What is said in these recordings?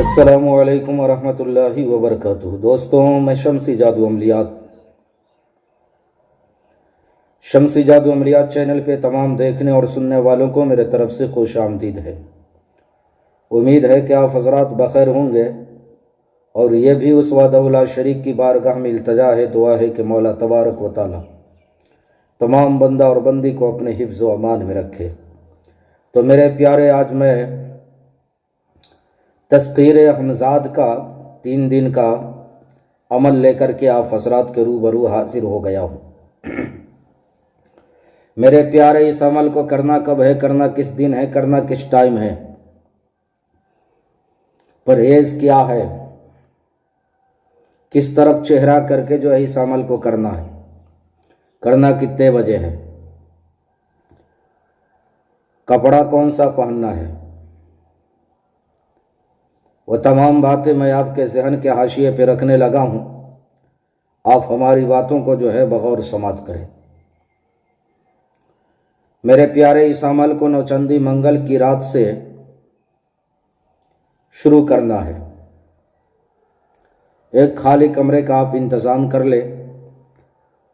अस्सलामुअलैकुम वरहमतुल्लाहि वबरकातुहू। दोस्तों, मैं शम्सी जादू अमलियात चैनल पे तमाम देखने और सुनने वालों को मेरे तरफ से खुश आमदीद है। उम्मीद है कि आप हजरात बखैर होंगे और ये भी उस वादा शरीक की बारगाह में इल्तजा है, दुआ है कि मौला तबारक व तआला तमाम बंदा और बंदी को अपने हिफ्ज़ व अमान में रखे। तो मेरे प्यारे, आज मैं तस्कीर हमजाद का 3 दिन का अमल लेकर के आप हजरात के रूबरू हाजिर हो गया हूँ। मेरे प्यारे, इस अमल को करना कब है, करना किस दिन है, करना किस टाइम है, परहेज क्या है, किस तरफ चेहरा करके जो है इस अमल को करना है, करना कितने बजे है, कपड़ा कौन सा पहनना है, वो तमाम बातें मैं आपके जहन के हाशिए पे रखने लगा हूँ। आप हमारी बातों को जो है बगौर समात करें। मेरे प्यारे, इस अमल को नौचंदी मंगल की रात से शुरू करना है। एक खाली कमरे का आप इंतज़ाम कर ले।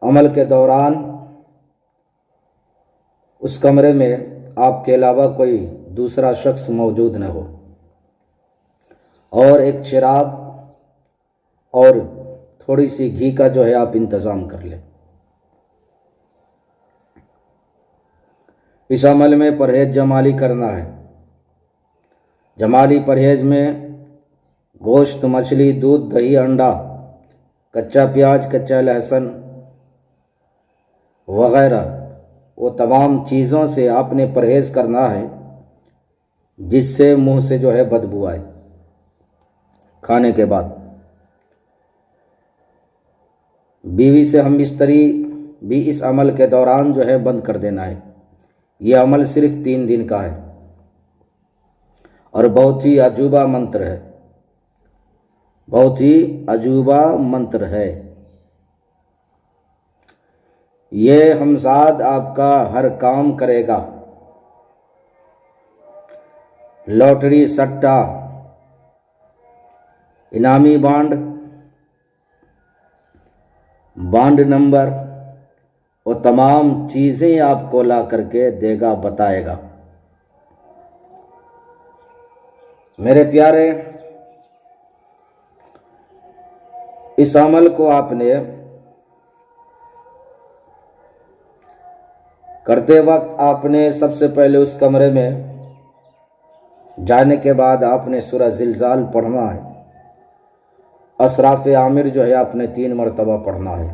अमल के दौरान उस कमरे में आपके अलावा कोई दूसरा शख्स मौजूद न हो और एक चिराग और थोड़ी सी घी का जो है आप इंतज़ाम कर ले। इस अमल में परहेज जमाली करना है। जमाली परहेज में गोश्त, मछली, दूध, दही, अंडा, कच्चा प्याज, कच्चा लहसुन वगैरह वो तमाम चीज़ों से आपने परहेज करना है जिससे मुंह से जो है बदबू आए। खाने के बाद बीवी से हम बिस्तरी भी इस अमल के दौरान जो है बंद कर देना है। यह अमल सिर्फ 3 दिन का है और बहुत ही अजूबा मंत्र है, बहुत ही अजूबा मंत्र है। ये हमजाद आपका हर काम करेगा। लॉटरी, सट्टा, इनामी बांड नंबर, वो तमाम चीज़ें आपको ला करके देगा, बताएगा। मेरे प्यारे, इस अमल को आपने करते वक्त आपने सबसे पहले उस कमरे में जाने के बाद आपने सूरह ज़िलज़ाल पढ़ना है। असराफ़ आमिर जो है आपने 3 मरतबा पढ़ना है।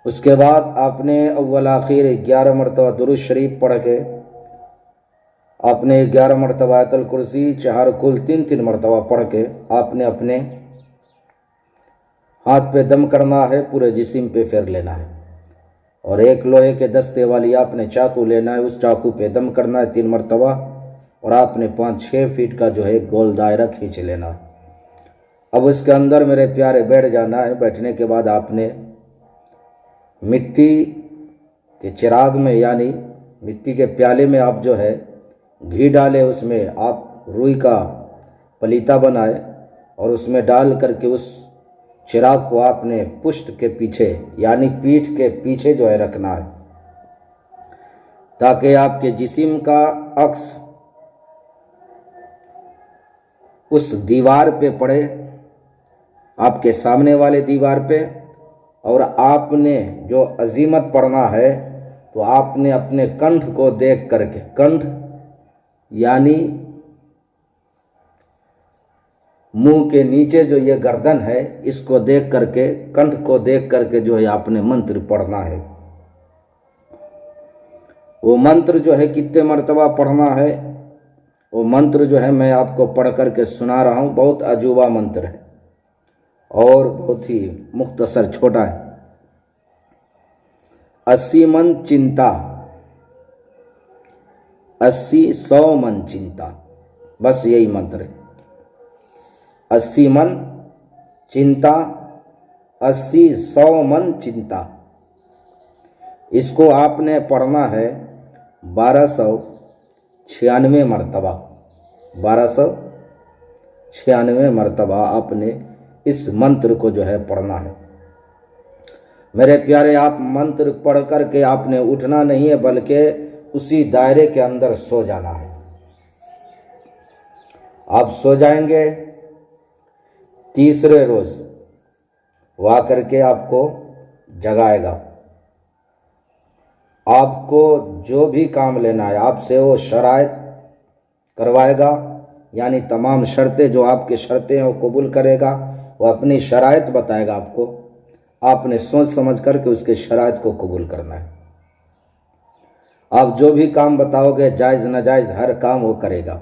उसके बाद आपने अव्वल आखिर 11 मरतबा दुरूद शरीफ पढ़ के आपने 11 मरतबा आयतुल कुर्सी, 4 कुल 3 मरतबा पढ़ के आपने अपने हाथ पे दम करना है, पूरे जिस्म पे फेर लेना है और एक लोहे के दस्ते वाली आपने चाकू लेना है, उस चाकू पे दम करना है 3 मरतबा और आपने 5-6 फीट का जो है गोल दायरा खींच लेना है। अब उसके अंदर मेरे प्यारे बैठ जाना है। बैठने के बाद आपने मिट्टी के चिराग में यानी मिट्टी के प्याले में आप जो है घी डाले, उसमें आप रुई का पलीता बनाए और उसमें डाल करके उस चिराग को आपने पुष्ट के पीछे यानी पीठ के पीछे जो है रखना है ताकि आपके जिस्म का अक्स उस दीवार पे पड़े, आपके सामने वाले दीवार पे। और आपने जो अजीमत पढ़ना है तो आपने अपने कंठ को देख करके, कंठ यानी मुंह के नीचे जो ये गर्दन है इसको देख करके, कंठ को देख करके जो है आपने मंत्र पढ़ना है। वो मंत्र जो है कितने मरतबा पढ़ना है, वो मंत्र जो है मैं आपको पढ़ करके सुना रहा हूँ। बहुत अजूबा मंत्र है और बहुत ही मुख्तसर, छोटा है। 80 मन चिंता, 80-100 मन चिंता, बस यही मंत्र है। 80 मन चिंता, 80-100 मन चिंता। इसको आपने पढ़ना है 1296 मरतबा, 96 मरतबा आपने इस मंत्र को जो है पढ़ना है। मेरे प्यारे, आप मंत्र पढ़ कर के आपने उठना नहीं है, बल्कि उसी दायरे के अंदर सो जाना है। आप सो जाएंगे, तीसरे रोज वो आकर के आपको जगाएगा। आपको जो भी काम लेना है आपसे वो शराइत करवाएगा, यानी तमाम शर्तें जो आपकी शर्तें हैं वो कबूल करेगा। वो अपनी शराइत बताएगा आपको, आपने सोच समझ करके उसके शराइत को कबूल करना है। आप जो भी काम बताओगे जायज़ नाजायज़ हर काम वो करेगा,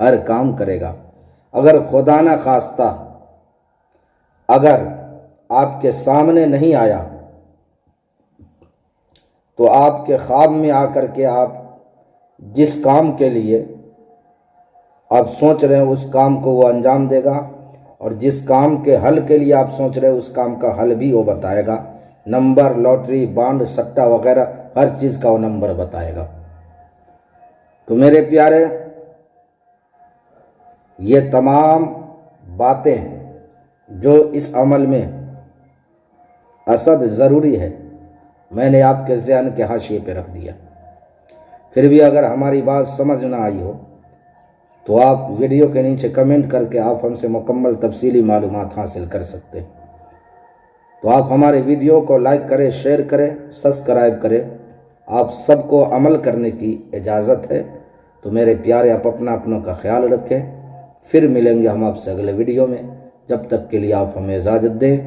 हर काम करेगा। अगर खुदा ना खास्ता अगर आपके सामने नहीं आया तो आपके ख्वाब में आकर के आप जिस काम के लिए आप सोच रहे हैं उस काम को वो अंजाम देगा, और जिस काम के हल के लिए आप सोच रहे हैं उस काम का हल भी वो बताएगा। नंबर, लॉटरी, बांड, सट्टा वगैरह हर चीज़ का वो नंबर बताएगा। तो मेरे प्यारे, ये तमाम बातें जो इस अमल में असद ज़रूरी है, मैंने आपके ज़हन के हाशिए पे रख दिया। फिर भी अगर हमारी बात समझ ना आई हो तो आप वीडियो के नीचे कमेंट करके आप हमसे मुकम्मल तफसीली मालूमात हासिल कर सकते हैं। तो आप हमारे वीडियो को लाइक करें, शेयर करें, सब्सक्राइब करें। आप सबको अमल करने की इजाज़त है। तो मेरे प्यारे, आप अपनों का ख्याल रखें। फिर मिलेंगे हम आपसे अगले वीडियो में। जब तक के लिए आप हमें इजाज़त दें।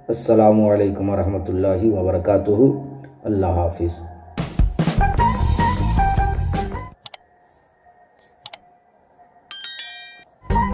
अस्सलामु अलैकुम वरहमतुल्लाहि वबरकातुहू। अल्लाह हाफिज़।